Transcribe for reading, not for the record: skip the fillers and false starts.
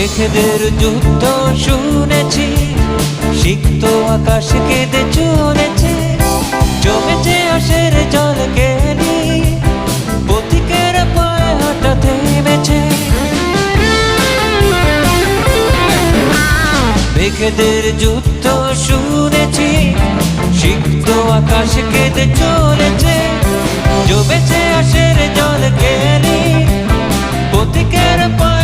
মেঘেদের যুদ্ধ শুনেছি, সিক্ত আকাশ কেঁদে চলেছে, জমেছে আশের জল কেনি, পথিকের পায়ে হাঁটা থেমেছে। মেঘেদের যুদ্ধ শুনেছি, সিক্ত আকাশ কেঁদে চলেছে, জমেছে আশের জল কেনি, পথিকের পায়ে